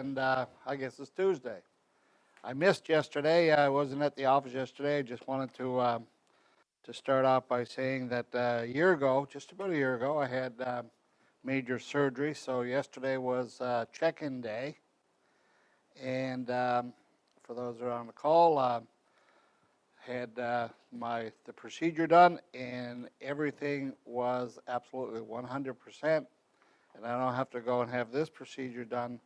and I guess it's Tuesday. I missed yesterday. I wasn't at the office yesterday. I just wanted to start off by saying that a year ago, just about a year ago, I had major surgery. So yesterday was check-in day, and for those that are on the call, had the procedure done, and everything was absolutely 100%. And I don't have to go and have this procedure done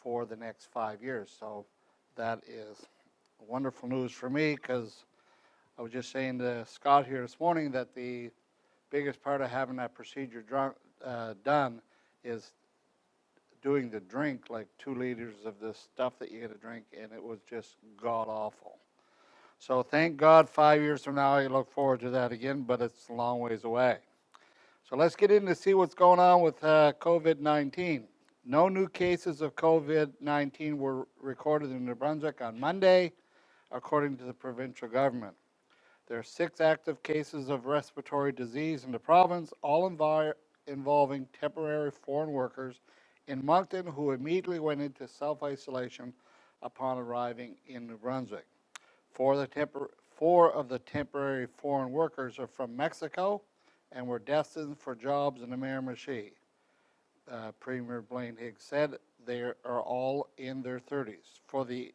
for the next 5 years. So that is wonderful news for me, because I was just saying to Scott here this morning that the biggest part of having that procedure done is doing the drink, like 2 liters of this stuff that you got to drink, and it was just god awful. So thank God 5 years from now I look forward to that again, but it's a long ways away. So let's get in to see what's going on with COVID-19. No new cases of COVID-19 were recorded in New Brunswick on Monday, according to the provincial government. There are 6 active cases of respiratory disease in the province, all involving temporary foreign workers in Moncton who immediately went into self-isolation upon arriving in New Brunswick. 4 of the temporary foreign workers are from Mexico and were destined for jobs in the Miramichi. Premier Blaine Higgs said they are all in their 30s. For the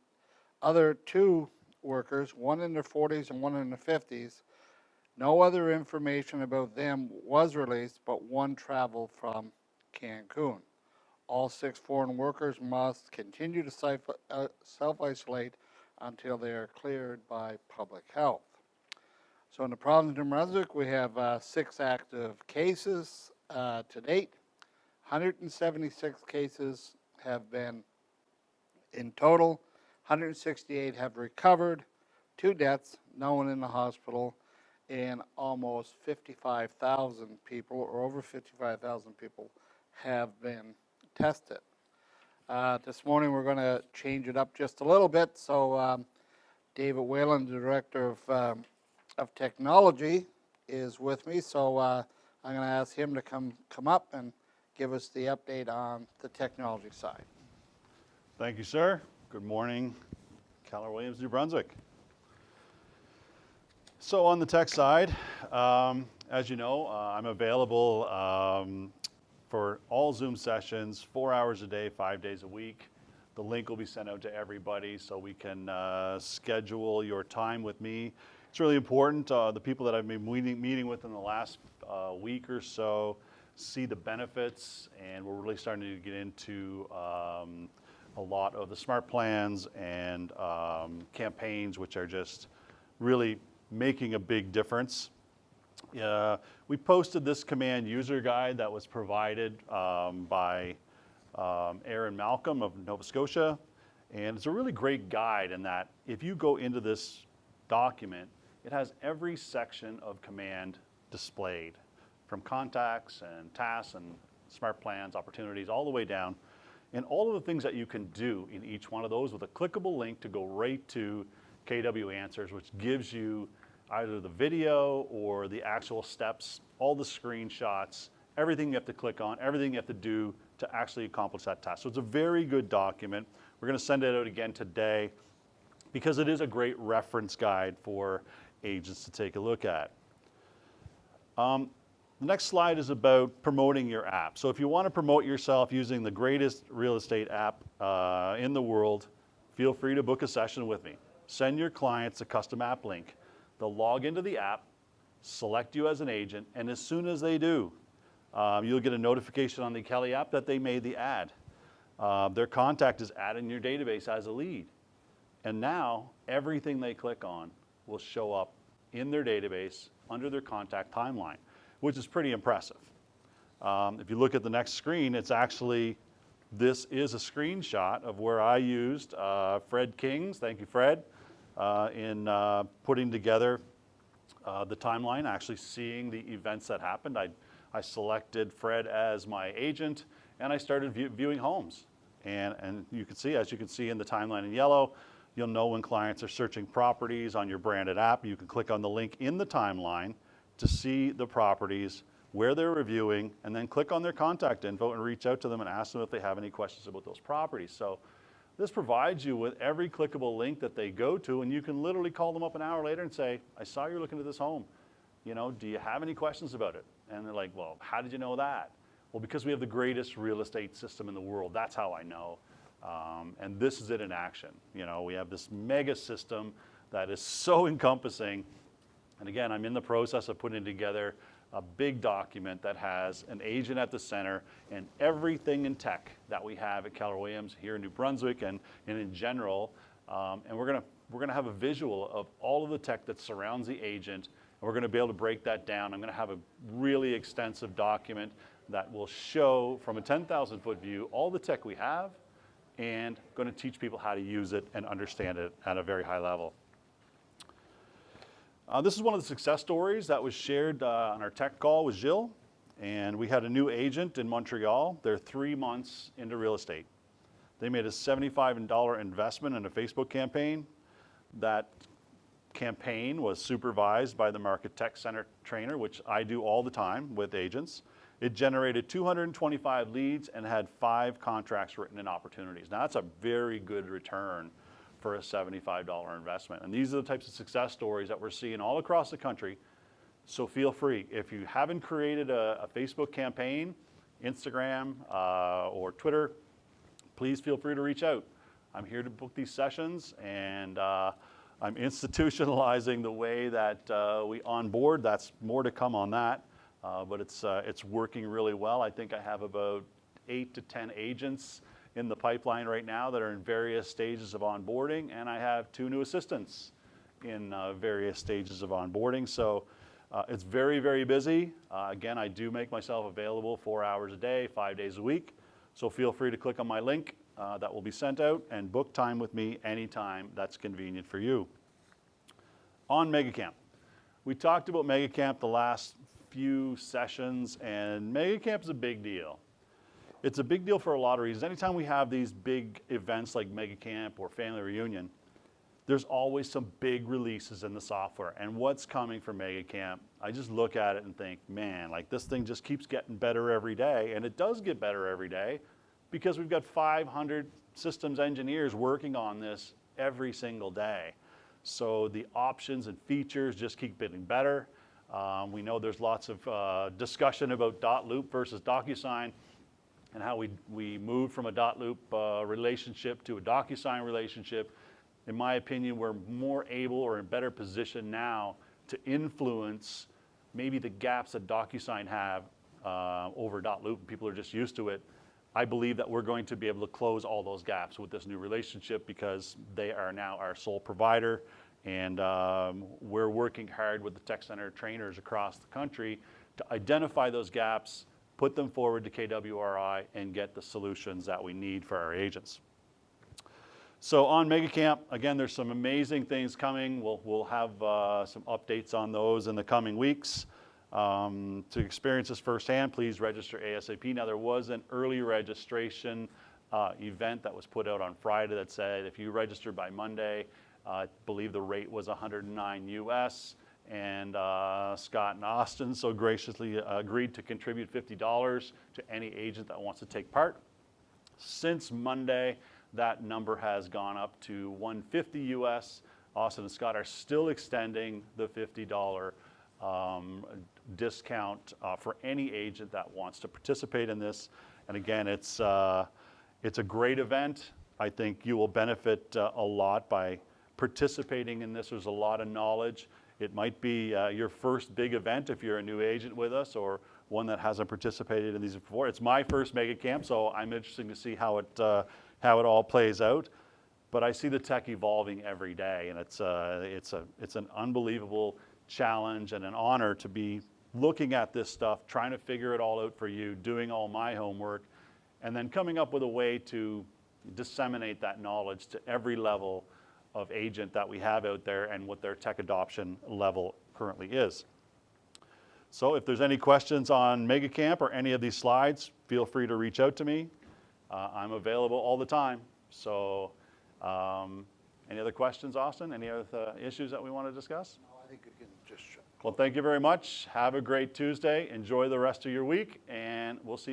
other 2 workers, one in their 40s and one in their 50s, no other information about them was released, but one traveled from Cancun. All 6 foreign workers must continue to self-isolate until they are cleared by public health. So in the province of New Brunswick, we have 6 active cases to date. 176 cases have been in total. 168 have recovered, 2 deaths, no one in the hospital, and almost 55,000 people, or over 55,000 people, have been tested. This morning we're going to change it up just a little bit. So David Whalen, the Director of Technology, is with me. So I'm going to ask him to come up and give us the update on the technology side. Thank you, sir. Good morning, Keller Williams, New Brunswick. So on the tech side, as you know, I'm available for all Zoom sessions, 4 hours a day, 5 days a week. The link will be sent out to everybody so we can schedule your time with me. It's really important. The people that I've been meeting with in the last week or so see the benefits, and we're really starting to get into a lot of the smart plans and campaigns, which are just really making a big difference. We posted this command user guide that was provided by Aaron Malcolm of Nova Scotia, and it's a really great guide in that if you go into this document, it has every section of command displayed, from contacts and tasks and smart plans, opportunities, all the way down, and all of the things that you can do in each one of those with a clickable link to go right to KW Answers, which gives you either the video or the actual steps, all the screenshots, everything you have to click on, everything you have to do to actually accomplish that task. So it's a very good document. We're going to send it out again today because it is a great reference guide for agents to take a look at. The next slide is about promoting your app. So if you want to promote yourself using the greatest real estate app in the world, feel free to book a session with me. Send your clients a custom app link. They'll log into the app, select you as an agent, and as soon as they do, you'll get a notification on the Kelly app that they made the ad. Their contact is added in your database as a lead. And now everything they click on will show up in their database under their contact timeline, which is pretty impressive. If you look at the next screen, it's actually, this is a screenshot of where I used Fred King's, thank you Fred, in putting together the timeline, actually seeing the events that happened. I selected Fred as my agent, and I started viewing homes. And you can see, as you can see in the timeline in yellow, you'll know when clients are searching properties on your branded app. You can click on the link in the timeline to see the properties where they're reviewing, and then click on their contact info and reach out to them and ask them if they have any questions about those properties. So this provides you with every clickable link that they go to, and you can literally call them up an hour later and say, I saw you're looking at this home. You know, do you have any questions about it? And they're like, well, how did you know that? Well, because we have the greatest real estate system in the world. That's how I know. And this is it in action. You know, we have this mega system that is so encompassing. And again, I'm in the process of putting together a big document that has an agent at the center and everything in tech that we have at Keller Williams here in New Brunswick and in general. And we're gonna have a visual of all of the tech that surrounds the agent. And we're gonna be able to break that down. I'm gonna have a really extensive document that will show from a 10,000 foot view all the tech we have, and gonna teach people how to use it and understand it at a very high level. This is one of the success stories that was shared on our tech call with Gilles, and we had a new agent in Montreal. They're 3 months into real estate. They made a $75 investment in a Facebook campaign. That campaign was supervised by the Market Tech Center trainer, which I do all the time with agents. It generated 225 leads and had 5 contracts written in opportunities. Now that's a very good return for a $75 investment. And these are the types of success stories that we're seeing all across the country. So feel free, if you haven't created a Facebook campaign, Instagram, or Twitter, please feel free to reach out. I'm here to book these sessions, and I'm institutionalizing the way that we onboard. That's more to come on that, but it's working really well. I think I have about 8 to 10 agents in the pipeline right now that are in various stages of onboarding, and I have 2 new assistants in various stages of onboarding. So it's very, very busy. Again, I do make myself available 4 hours a day, 5 days a week. So feel free to click on my link that will be sent out and book time with me anytime that's convenient for you. On MegaCamp. We talked about MegaCamp the last few sessions, and MegaCamp is a big deal. It's a big deal for a lot of reasons. Anytime we have these big events like MegaCamp or Family Reunion, there's always some big releases in the software. And what's coming for MegaCamp, I just look at it and think, man, like this thing just keeps getting better every day. And it does get better every day because we've got 500 systems engineers working on this every single day. So the options and features just keep getting better. We know there's lots of discussion about dot loop versus DocuSign, and how we moved from a dot loop relationship to a DocuSign relationship. In my opinion, we're more able or in better position now to influence maybe the gaps that DocuSign have over dot loop. People are just used to it. I believe that we're going to be able to close all those gaps with this new relationship because they are now our sole provider, and we're working hard with the Tech Center trainers across the country to identify those gaps, put them forward to KWRI, and get the solutions that we need for our agents. So on MegaCamp, again, there's some amazing things coming. We'll have some updates on those in the coming weeks. To experience this firsthand, please register ASAP. Now, there was an early registration event that was put out on Friday that said if you register by Monday, I believe the rate was $109 US. And Scott and Austin so graciously agreed to contribute $50 to any agent that wants to take part. Since Monday, that number has gone up to $150 US. Austin and Scott are still extending the $50 discount for any agent that wants to participate in this. And again, it's a great event. I think you will benefit a lot by participating in this. There's a lot of knowledge. It might be your first big event if you're a new agent with us, or one that hasn't participated in these before. It's my first MegaCamp, so I'm interested to see how it all plays out. But I see the tech evolving every day, and it's an unbelievable challenge and an honor to be looking at this stuff, trying to figure it all out for you, doing all my homework, and then coming up with a way to disseminate that knowledge to every level of agent that we have out there and what their tech adoption level currently is. So if there's any questions on MegaCamp or any of these slides, feel free to reach out to me. I'm available all the time. So any other questions, Austin? Any other issues that we want to discuss? No, I think you can just. Well, thank you very much. Have a great Tuesday. Enjoy the rest of your week, and we'll see you